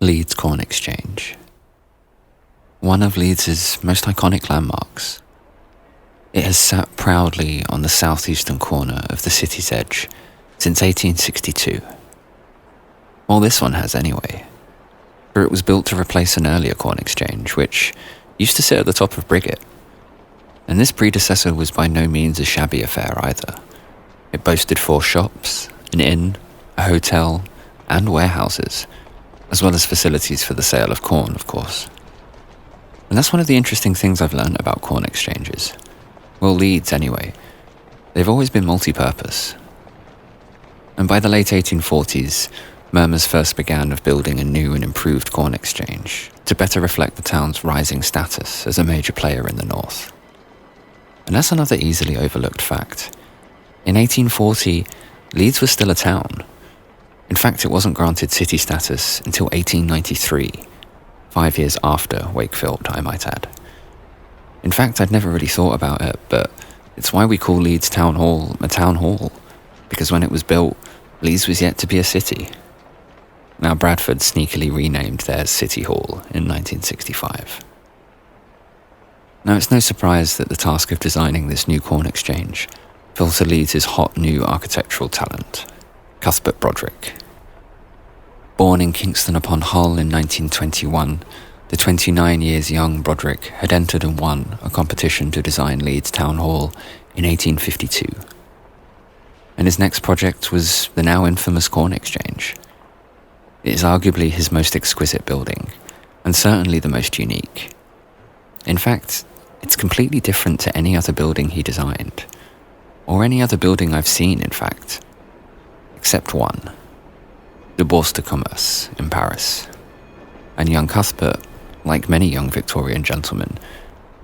Leeds Corn Exchange. One of Leeds' most iconic landmarks. It has sat proudly on the southeastern corner of the city's edge since 1862. Well, this one has anyway, for it was built to replace an earlier corn exchange, which used to sit at the top of Briggate. And this predecessor was by no means a shabby affair either. It boasted 4 shops, an inn, a hotel, and warehouses, as well as facilities for the sale of corn, of course. And that's one of the interesting things I've learned about corn exchanges. Well, Leeds anyway. They've always been multi-purpose. And by the late 1840s, murmurs first began of building a new and improved corn exchange to better reflect the town's rising status as a major player in the north. And that's another easily overlooked fact. In 1840, Leeds was still a town. In fact, it wasn't granted city status until 1893, 5 years after Wakefield, I might add. In fact, I'd never really thought about it, but it's why we call Leeds Town Hall a town hall, because when it was built, Leeds was yet to be a city. Now, Bradford sneakily renamed theirs City Hall in 1965. Now, it's no surprise that the task of designing this new corn exchange fell to Leeds' hot new architectural talent, Cuthbert Broderick. Born in Kingston upon Hull in 1921, the 29 years young Broderick had entered and won a competition to design Leeds Town Hall in 1852. And his next project was the now infamous Corn Exchange. It is arguably his most exquisite building, and certainly the most unique. In fact, it's completely different to any other building he designed, or any other building I've seen, in fact, except one, the Bourse de Commerce in Paris. And young Cuthbert, like many young Victorian gentlemen,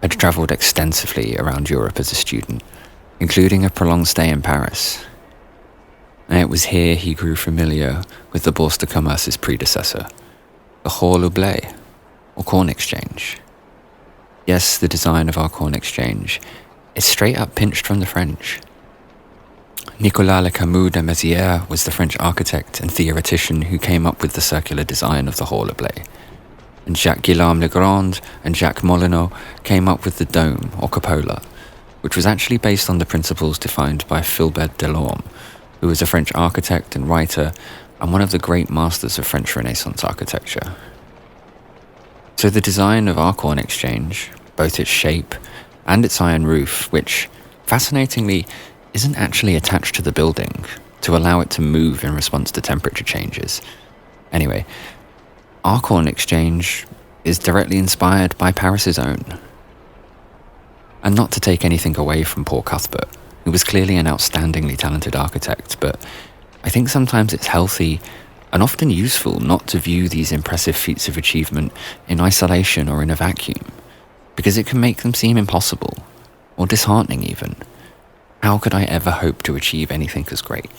had travelled extensively around Europe as a student, including a prolonged stay in Paris. And it was here he grew familiar with the Bourse de Commerce's predecessor, the Hall au Blé, or Corn Exchange. Yes, the design of our Corn Exchange is straight up pinched from the French. Nicolas Le Camus de Mézières was the French architect and theoretician who came up with the circular design of the Hall au Blé. And Jacques Guillaume Legrand and Jacques Molyneux came up with the dome, or cupola, which was actually based on the principles defined by Philbert Delorme, who was a French architect and writer and one of the great masters of French Renaissance architecture. So the design of our Corn Exchange, both its shape and its iron roof, which, fascinatingly, isn't actually attached to the building to allow it to move in response to temperature changes. Anyway, our Corn Exchange is directly inspired by Paris's own. And not to take anything away from poor Cuthbert, who was clearly an outstandingly talented architect, but I think sometimes it's healthy and often useful not to view these impressive feats of achievement in isolation or in a vacuum, because it can make them seem impossible, or disheartening even. How could I ever hope to achieve anything as great?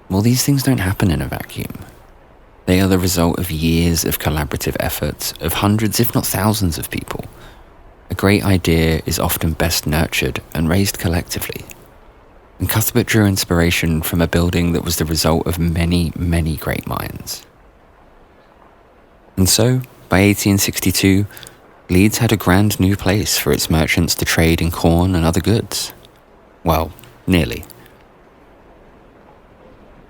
Well, these things don't happen in a vacuum. They are the result of years of collaborative efforts of hundreds, if not thousands of people. A great idea is often best nurtured and raised collectively. And Cuthbert drew inspiration from a building that was the result of many, many great minds. And so, by 1862, Leeds had a grand new place for its merchants to trade in corn and other goods. Well, nearly.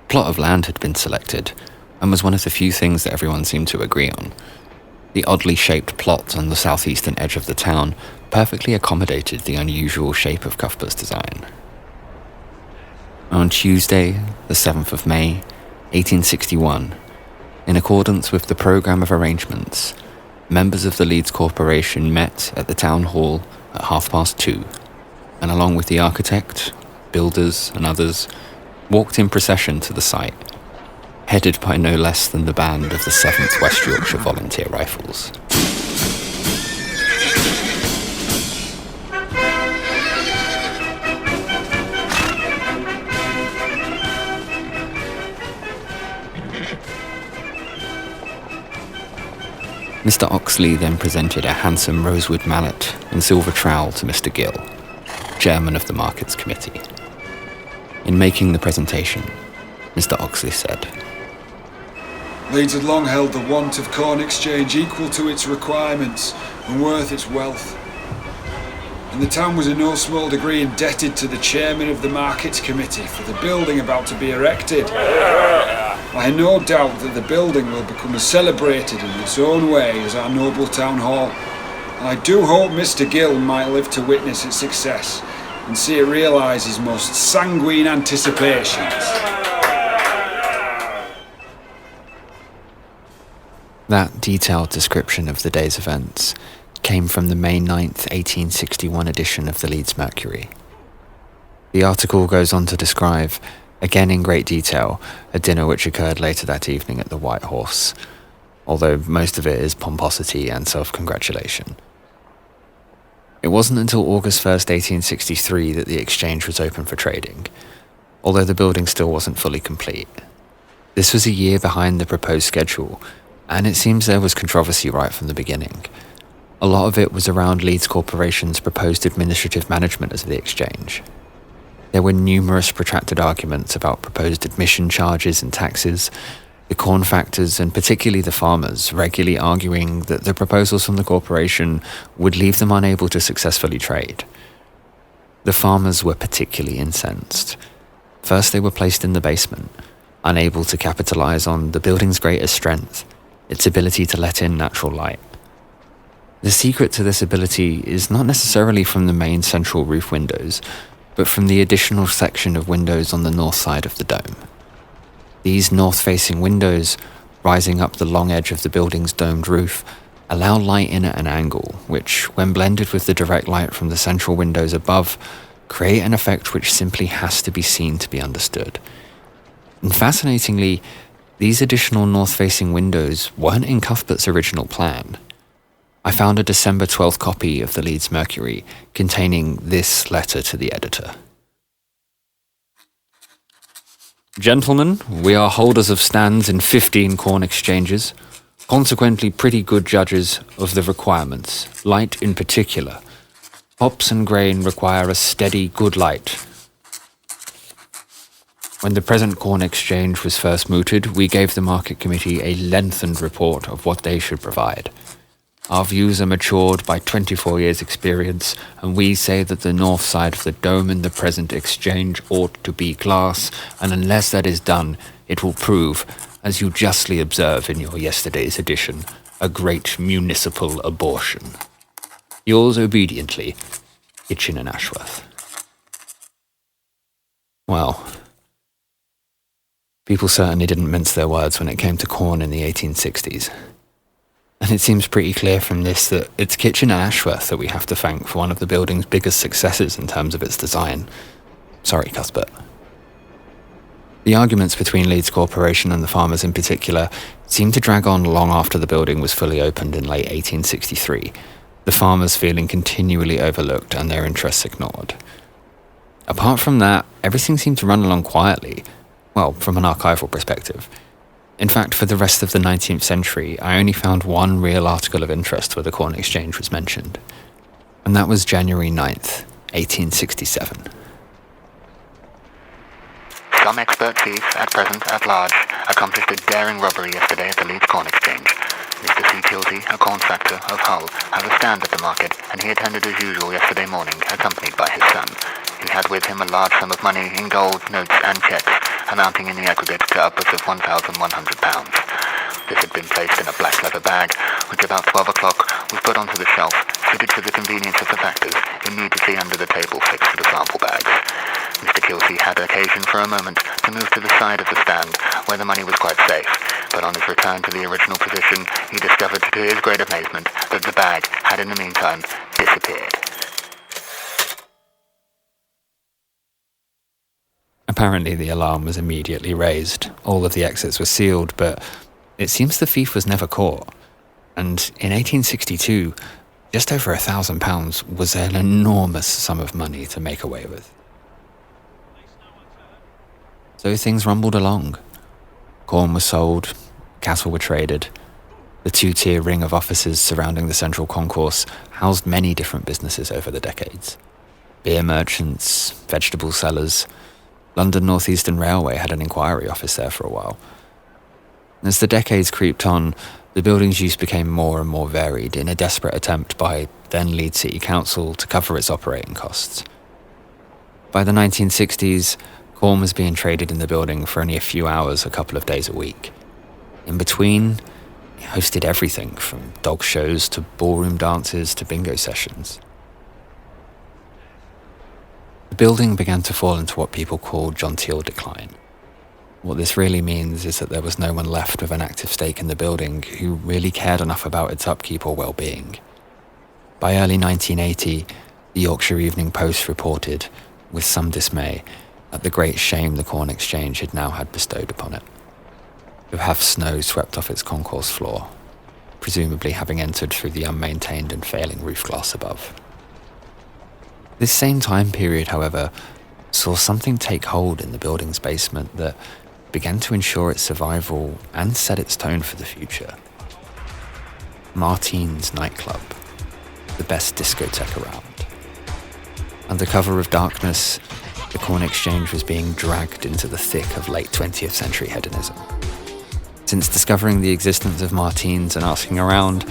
A plot of land had been selected, and was one of the few things that everyone seemed to agree on. The oddly shaped plot on the southeastern edge of the town perfectly accommodated the unusual shape of Cuthbert's design. On Tuesday, the 7th of May, 1861, in accordance with the programme of arrangements, members of the Leeds Corporation met at the town hall at 2:30, and along with the architect, builders and others, walked in procession to the site, headed by no less than the band of the 7th West Yorkshire Volunteer Rifles. Mr. Oxley then presented a handsome rosewood mallet and silver trowel to Mr. Gill, chairman of the Markets Committee. In making the presentation, Mr. Oxley said, Leeds had long held the want of corn exchange equal to its requirements and worth its wealth. And the town was in no small degree indebted to the chairman of the Markets Committee for the building about to be erected. I have no doubt that the building will become as celebrated in its own way as our noble town hall, and I do hope Mr. Gill might live to witness its success and see it realise his most sanguine anticipations. That detailed description of the day's events came from the May 9th, 1861 edition of the Leeds Mercury. The article goes on to describe, again in great detail, a dinner which occurred later that evening at the White Horse, although most of it is pomposity and self-congratulation. It wasn't until August 1st, 1863 that the exchange was open for trading, although the building still wasn't fully complete. This was a year behind the proposed schedule, and it seems there was controversy right from the beginning. A lot of it was around Leeds Corporation's proposed administrative management of the exchange. There were numerous protracted arguments about proposed admission charges and taxes, the corn factors and particularly the farmers regularly arguing that the proposals from the corporation would leave them unable to successfully trade. The farmers were particularly incensed. First, they were placed in the basement, unable to capitalise on the building's greatest strength, its ability to let in natural light. The secret to this ability is not necessarily from the main central roof windows, but from the additional section of windows on the north side of the dome. These north-facing windows, rising up the long edge of the building's domed roof, allow light in at an angle, which, when blended with the direct light from the central windows above, create an effect which simply has to be seen to be understood. And fascinatingly, these additional north-facing windows weren't in Cuthbert's original plan. I found a December 12th copy of the Leeds Mercury containing this letter to the editor. Gentlemen, we are holders of stands in 15 corn exchanges, consequently pretty good judges of the requirements, light in particular. Hops and grain require a steady, good light. When the present corn exchange was first mooted, we gave the market committee a lengthened report of what they should provide. Our views are matured by 24 years' experience, and we say that the north side of the dome in the present exchange ought to be glass, and unless that is done, it will prove, as you justly observe in your yesterday's edition, a great municipal abortion. Yours obediently, Hitchin and Ashworth. Well, people certainly didn't mince their words when it came to corn in the 1860s. And it seems pretty clear from this that it's Kitchen and Ashworth that we have to thank for one of the building's biggest successes in terms of its design. Sorry, Cuthbert. The arguments between Leeds Corporation and the farmers in particular seemed to drag on long after the building was fully opened in late 1863, the farmers feeling continually overlooked and their interests ignored. Apart from that, everything seemed to run along quietly, well, from an archival perspective. In fact, for the rest of the 19th century, I only found one real article of interest where the corn exchange was mentioned, and that was January 9th, 1867. Some expert thief, at present at large, accomplished a daring robbery yesterday at the Leeds Corn Exchange. Mr. C. Kilty, a corn factor of Hull, has a stand at the market, and he attended as usual yesterday morning, accompanied by his son. He had with him a large sum of money in gold, notes, and cheques, amounting in the aggregate to upwards of £1,100. This had been placed in a black leather bag, which about 12 o'clock was put onto the shelf, fitted for the convenience of the factors, immediately under the table fixed to the sample bags. Mr. Kilty had occasion for a moment to move to the side of the stand, where the money was quite safe, but on his return to the original position, he discovered to his great amazement that the bag had in the meantime disappeared. Apparently the alarm was immediately raised. All of the exits were sealed, but it seems the thief was never caught. And in 1862, just over £1,000 was an enormous sum of money to make away with. So things rumbled along. Corn was sold, cattle were traded. The two-tier ring of offices surrounding the central concourse housed many different businesses over the decades. Beer merchants, vegetable sellers. London North Eastern Railway had an inquiry office there for a while. As the decades creeped on, the building's use became more and more varied in a desperate attempt by then Leeds City Council to cover its operating costs. By the 1960s, corn was being traded in the building for only a few hours a couple of days a week. In between, it hosted everything from dog shows to ballroom dances to bingo sessions. The building began to fall into what people call genteel decline. What this really means is that there was no one left with an active stake in the building who really cared enough about its upkeep or well-being. By early 1980, the Yorkshire Evening Post reported, with some dismay, at the great shame the Corn Exchange had now had bestowed upon it, to have snow swept off its concourse floor, presumably having entered through the unmaintained and failing roof glass above. This same time period, however, saw something take hold in the building's basement that began to ensure its survival and set its tone for the future. Martine's nightclub, the best discotheque around. Under cover of darkness, the Corn Exchange was being dragged into the thick of late 20th century hedonism. Since discovering the existence of Martine's and asking around,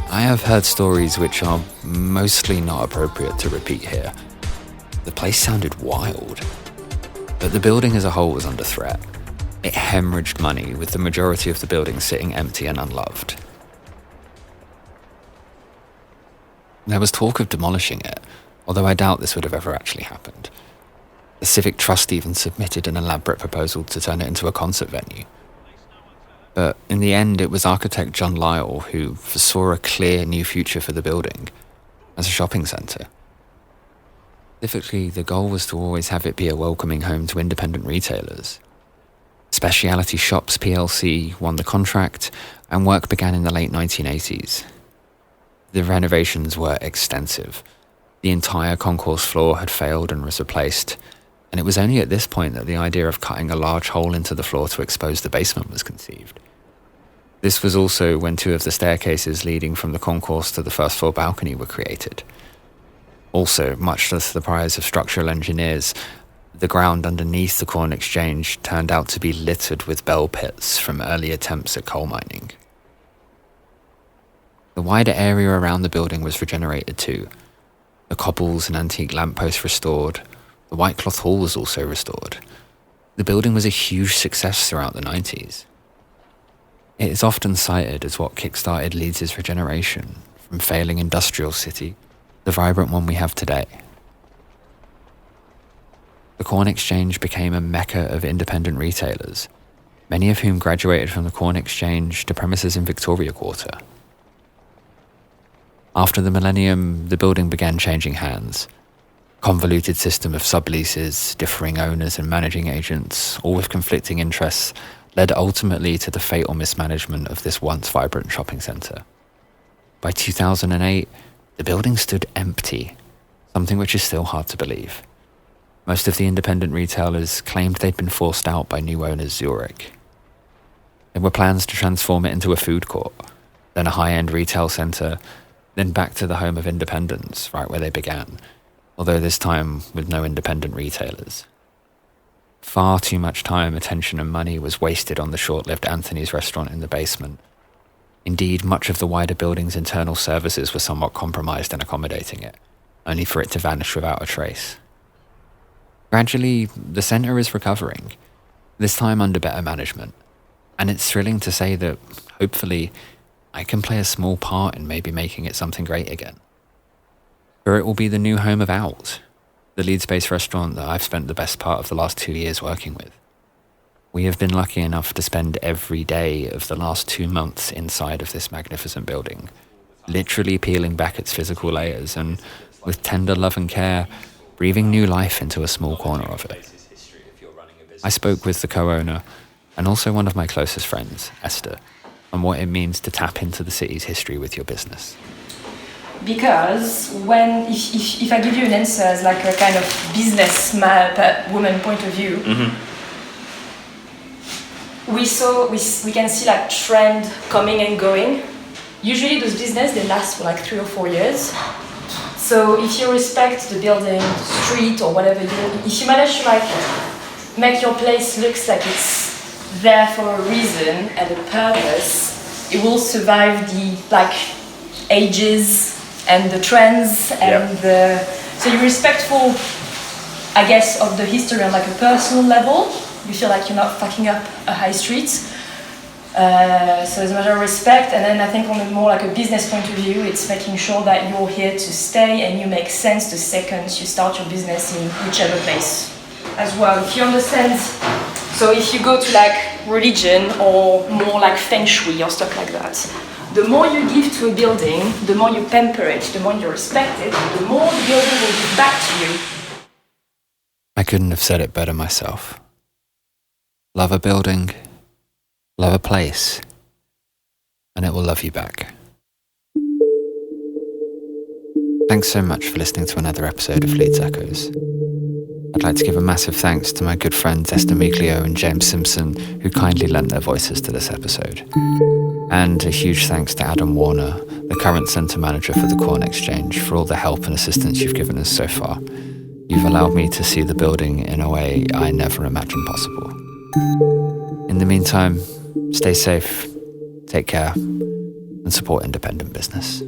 I have heard stories which are mostly not appropriate to repeat here. The place sounded wild, but the building as a whole was under threat. It hemorrhaged money, with the majority of the building sitting empty and unloved. There was talk of demolishing it, although I doubt this would have ever actually happened. The Civic Trust even submitted an elaborate proposal to turn it into a concert venue. But in the end, it was architect John Lyall who foresaw a clear new future for the building as a shopping centre. Specifically, the goal was to always have it be a welcoming home to independent retailers. Specialty Shops plc won the contract, and work began in the late 1980s. The renovations were extensive. The entire concourse floor had failed and was replaced, and it was only at this point that the idea of cutting a large hole into the floor to expose the basement was conceived. This was also when two of the staircases leading from the concourse to the first floor balcony were created. Also, much to the surprise of structural engineers, the ground underneath the Corn Exchange turned out to be littered with bell pits from early attempts at coal mining. The wider area around the building was regenerated too. The cobbles and antique lampposts restored. The White Cloth Hall was also restored. The building was a huge success throughout the 90s. It is often cited as what kick-started Leeds' regeneration from failing industrial city to the vibrant one we have today. The Corn Exchange became a mecca of independent retailers, many of whom graduated from the Corn Exchange to premises in Victoria Quarter. After the millennium, the building began changing hands. Convoluted system of subleases, differing owners and managing agents, all with conflicting interests, led ultimately to the fatal mismanagement of this once vibrant shopping centre. By 2008, the building stood empty, something which is still hard to believe. Most of the independent retailers claimed they'd been forced out by new owners Zurich. There were plans to transform it into a food court, then a high-end retail centre, then back to the home of independents, right where they began, although this time with no independent retailers. Far too much time, attention and money was wasted on the short-lived Anthony's restaurant in the basement. Indeed, much of the wider building's internal services were somewhat compromised in accommodating it, only for it to vanish without a trace. Gradually, the centre is recovering, this time under better management, and it's thrilling to say that, hopefully, I can play a small part in maybe making it something great again. For it will be the new home of Out, the Leeds-based restaurant that I've spent the best part of the last 2 years working with. We have been lucky enough to spend every day of the last 2 months inside of this magnificent building, literally peeling back its physical layers and, with tender love and care, breathing new life into a small corner of it. I spoke with the co-owner and also one of my closest friends, Esther, on what it means to tap into the city's history with your business. Because if I give you an answer as like a kind of woman point of view, we can see like trend coming and going. Usually those business they last for like 3 or 4 years. So if you respect the building, the street or whatever, if you manage to like make your place looks like it's there for a reason and a purpose. It will survive the ages and the trends and so you're respectful, I guess, of the history on a personal level. You feel like you're not fucking up a high street. So there's a matter of respect, and then I think on a more a business point of view, it's making sure that you're here to stay and you make sense the second you start your business in whichever place as well. If you understand, so if you go to religion or more feng shui or stuff like that, the more you give to a building, the more you pamper it, the more you respect it, the more the building will give back to you. I couldn't have said it better myself. Love a building, love a place, and it will love you back. Thanks so much for listening to another episode of Leeds Echoes. I'd like to give a massive thanks to my good friends Esther Miglio and James Simpson, who kindly lent their voices to this episode. And a huge thanks to Adam Warner, the current centre manager for the Corn Exchange, for all the help and assistance you've given us so far. You've allowed me to see the building in a way I never imagined possible. In the meantime, stay safe, take care, and support independent business.